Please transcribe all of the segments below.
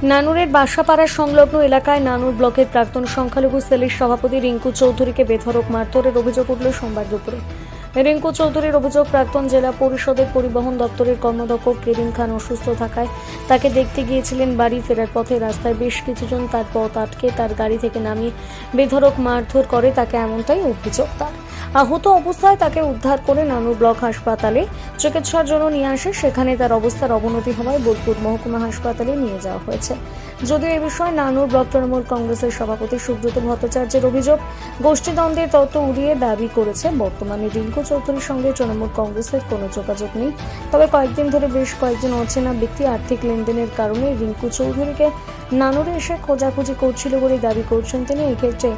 নানুরের বাসাপাড়ার সংলগ্ন এলাকায় নানুর ব্লকের প্রাক্তন সংখ্যালঘু সেলের সভাপতি রিঙ্কু চৌধুরীকে বেধড়ক মারধরের অভিযোগ উঠল সোমবার দুপুরে। রিঙ্কু চৌধুরীর অভিযোগ, প্রাক্তন জেলা পরিষদের পরিবহন দপ্তরের কর্মদক্ষ কেরিম খান অসুস্থ থাকায় তাকে দেখতে গিয়েছিলেন। বাড়ি ফেরার পথে রাস্তায় বেশ কিছুজন তার পথ আটকে তার গাড়ি থেকে নামিয়ে বেধড়ক মারধর করে তাকে, এমনটাই অভিযোগ তার। আহত অবস্থায় তাকে উদ্ধার করে নানুর ব্লক হাসপাতালে চিকিৎসার জন্য নিয়ে আসে। সেখানে তার অবস্থার অবনতি হওয়ায় বোলপুর মহকুমা হাসপাতালে নিয়ে যাওয়া হয়েছে। যদিও এ বিষয়ে নানুর ব্লক তৃণমূল কংগ্রেসের সভাপতি সুব্রত ভট্টাচার্যের অভিযোগ, গোষ্ঠীদ্বন্দ্বের তত্ত্ব উড়িয়ে দাবি করেছে বর্তমানে রিঙ্কু চৌধুরীর সঙ্গে তৃণমূল কংগ্রেসের কোনো যোগাযোগ নেই। তবে কয়েকদিন ধরে বেশ কয়েকজন অচেনা ব্যক্তি আর্থিক লেনদেনের কারণে রিঙ্কু চৌধুরীকে নানুরে এসে খোঁজাখুঁজি করছিল বলে দাবি করছেন তিনি। এক্ষেত্রে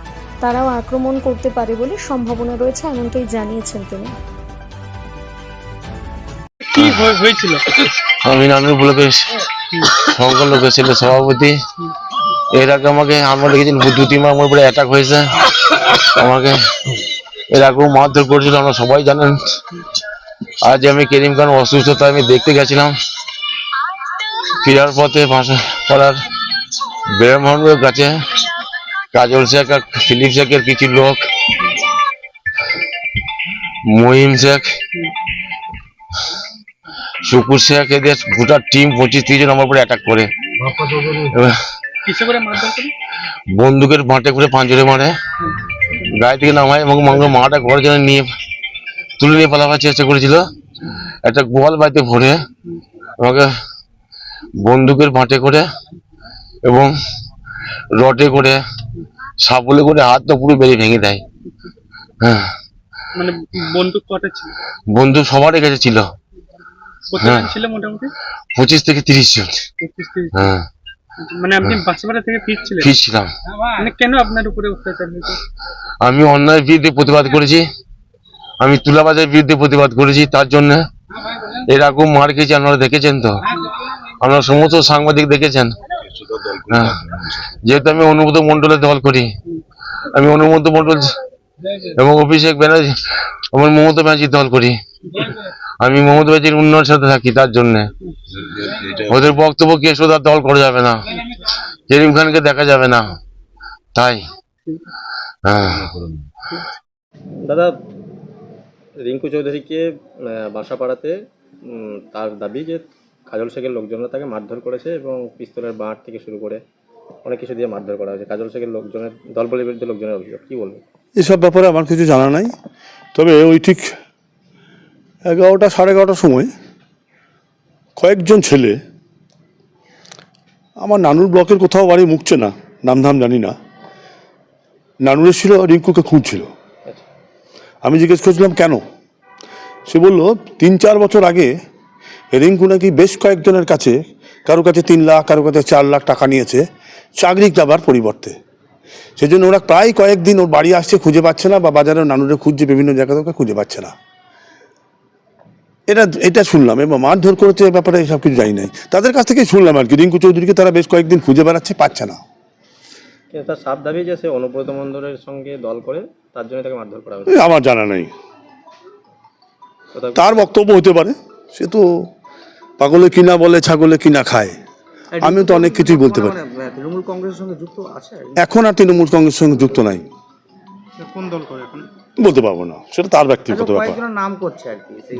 তারাও আক্রমণ করতে পারে বলে সম্ভাবনা রয়েছে, এমনটাই জানিয়েছেন তিনি। কি হয়েছিল? আমি নানুর ব্লকের সংখ্যালঘু ছেলে সভাপতি। এর আগে আমরা দেখেছি 2-3 মাস আমার উপরে অ্যাটাক হয়েছে। আমাকে এর আগেও মারধর করেছিল, আমরা সবাই জানেন। আজ আমি কেরিম খান অসুস্থতা আমি দেখতে গেছিলাম। ফেরার পথে পাড়ার ব্রাহ্মণের কাছে কাজল শেখ আর ফিলিপ শেখের কিছু লোক, মহিম শেখ, শুকুর শেখ, এদের গোটা টিম 25-30 জন আমার উপরে অ্যাটাক করে। বন্দুকের বাঁটে করে পাঁচজনে মারে, গায়ে থেকে নামায় এবং মাটা ঘরের জন্য নিয়ে তুলে নিয়ে পালাবার চেষ্টা করেছিল। একটা গোয়াল বাড়িতে ভরে আমাকে বন্দুকের বাঁটে করে এবং রডে করে সাবলে করে হাতটা পুরো বেরিয়ে ভেঙে দেয়। হ্যাঁ, মানে বন্দুক কটা ছিল? বন্দুক সবারই কাছে ছিল। কতজন ছিল মোটামুটি? 25 থেকে 30 জন। হ্যাঁ, মানে আপনি বাসাপাড়া থেকে ফিরছিলাম। মানে কেন আপনার উপরে অত্যাচার হয়েছে? আমি অন্যায়ের বিরুদ্ধে প্রতিবাদ করেছি, আমি তুলাবাজের বিরুদ্ধে প্রতিবাদ করেছি। তার জন্য এরকম মার খেয়েছি, আপনারা দেখেছেন তো, আপনারা সমস্ত সাংবাদিক দেখেছেন। হ্যাঁ, যেহেতু আমি অনুব্রত মন্ডলের দল করি, আমি অনুব্রত মন্ডল এবং অভিষেক ব্যানার্জি আমার মমতা ব্যানার্জির দল করি। আমি মমতা ব্যানার্জির উন্নয়নের সাথে থাকি। তার জন্য ওদের বক্তব্য কে শোধার দল করা যাবে না, কেরিম খানকে দেখা যাবে না, তাই। হ্যাঁ দাদা, রিঙ্কু চৌধুরীকে বাসাপাড়াতে তার দাবি যে কাজল শেখের লোকজনরা তাকে মারধর করেছে এবং পিস্তলের বাঁট থেকে শুরু করে অনেক কিছু দিয়ে মারধর করা হয়েছে। কাজল শেখের লোকজনের দলবলের বিরুদ্ধে লোকজনের অভিযোগ, কি বলবেন? এসব ব্যাপারে আমার কিছু জানা নাই। তবে ওই ঠিক 11টা 11:30টার সময় কয়েকজন ছেলে আমার নানুর ব্লকের কোথাও বাড়ি মুখছে না, নামধাম জানি না, নানুরের ছিল, রিঙ্কুকে খুঁজছিল। আমি জিজ্ঞেস করছিলাম কেন। সে বলল 3-4 বছর আগে রিঙ্কু নাকি বেশ কয়েকজনের কাছে, কারো কাছে 3 লাখ, কারো কাছে 4 লাখ টাকা নিয়েছে চাকরি দেওয়ার পরিবর্তে। সেজন্য ওরা প্রায় কয়েকদিন ওর বাড়ি আসছে, খুঁজে পাচ্ছে না, বা বাজারে নানুরে খুঁজছে, বিভিন্ন জায়গাতে ওকে খুঁজে পাচ্ছে না। এটা শুনলাম, এবং মারধর করেছে এ ব্যাপারে সব কিছু জানি নাই। তাদের কাছ থেকেই শুনলাম আর কি, রিঙ্কু চৌধুরীকে তারা বেশ কয়েকদিন খুঁজে বেড়াচ্ছে, পাচ্ছে না। তার সাফ দাবি যে সে অনুব্রত মন্ডলের সঙ্গে দল করে, তার জন্য তাকে মারধর করা হয়েছে। আমার জানা নেই, তার বক্তব্য হতে পারে। সে তো পাগলে কিনা বলে, ছাগলে কিনা খায়। আমিও তো অনেক কিছুই বলতে পারি। তৃণমূল কংগ্রেসের সঙ্গে যুক্ত আছে এখন আর তৃণমূল কংগ্রেসের সঙ্গে যুক্ত নাই। কোন দল করে এখন বলতে পারবো না, সেটা তার ব্যক্তিগত ব্যাপার। নাম করছে আর কি, সেই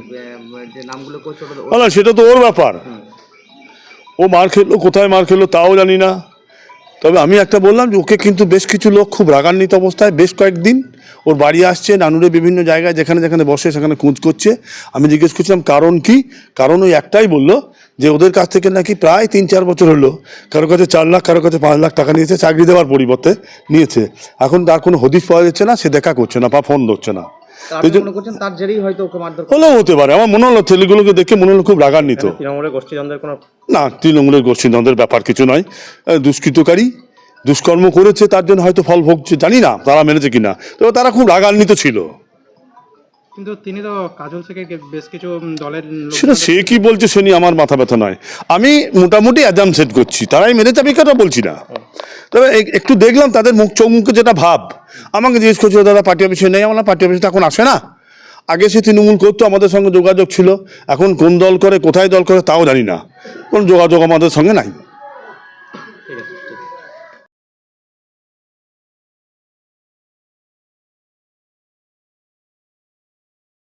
যে নামগুলো করছে না, সেটা তো ওর ব্যাপার। ও মার খেলো, কোথায় মার খেলো তাও জানি না। তবে আমি একটা বললাম যে ওকে কিন্তু বেশ কিছু লোক খুব রাগান্বিত অবস্থায় বেশ কয়েকদিন ওর বাড়ি আসছে, নানুরে বিভিন্ন জায়গায় যেখানে যেখানে বসে সেখানে খোঁজ করছে। আমি জিজ্ঞেস করছিলাম কারণ কি, কারণ ওই একটাই বললো যে ওদের কাছ থেকে নাকি প্রায় 3-4 বছর হলো কারো কাছে 4 লাখ, কারো কাছে 5 লাখ টাকা নিয়েছে, চাকরি দেওয়ার পরিবর্তে নিয়েছে। এখন তার কোনো হদিশ পাওয়া যাচ্ছে না, সে দেখা করছে না বা ফোন ধরছে না। হলেও হতে পারে, আমার মনে হলো ছেলেগুলোকে দেখে মনে হলো খুব রাগান্বিত। তৃণমূলের গোষ্ঠীদ্বন্দ্বের কোনো না, তৃণমূলের গোষ্ঠীদ্বন্দ্বের ব্যাপার কিছু নয়। দুষ্কৃতকারী দুষ্কর্ম করেছে, তার জন্য হয়তো ফল ভোগছে, জানি না তারা মেনেছে কিনা। তবে তারা খুব রাগান্বিত ছিল। কিন্তু তিনি তো কাজল শেখের বেশ কিছু দলের, সেটা সে কি বলছে সে নিয়ে আমার মাথা ব্যথা নয়। আমি মোটামুটি অ্যাজাম সেট করছি, তারাই মেনেছে, আমি কথা বলছি না। তবে একটু দেখলাম তাদের চোখ মুখে যেটা ভাব। আমাকে জিজ্ঞেস করছিল দাদা পার্টি অফিসে নেই, আমার পার্টি অফিসে এখন আসে না। আগে সে তৃণমূল করতো, আমাদের সঙ্গে যোগাযোগ ছিল। এখন কোন দল করে, কোথায় দল করে তাও জানি না, কোন যোগাযোগ আমাদের সঙ্গে নাই। ঠিক আছে ঠিক আছে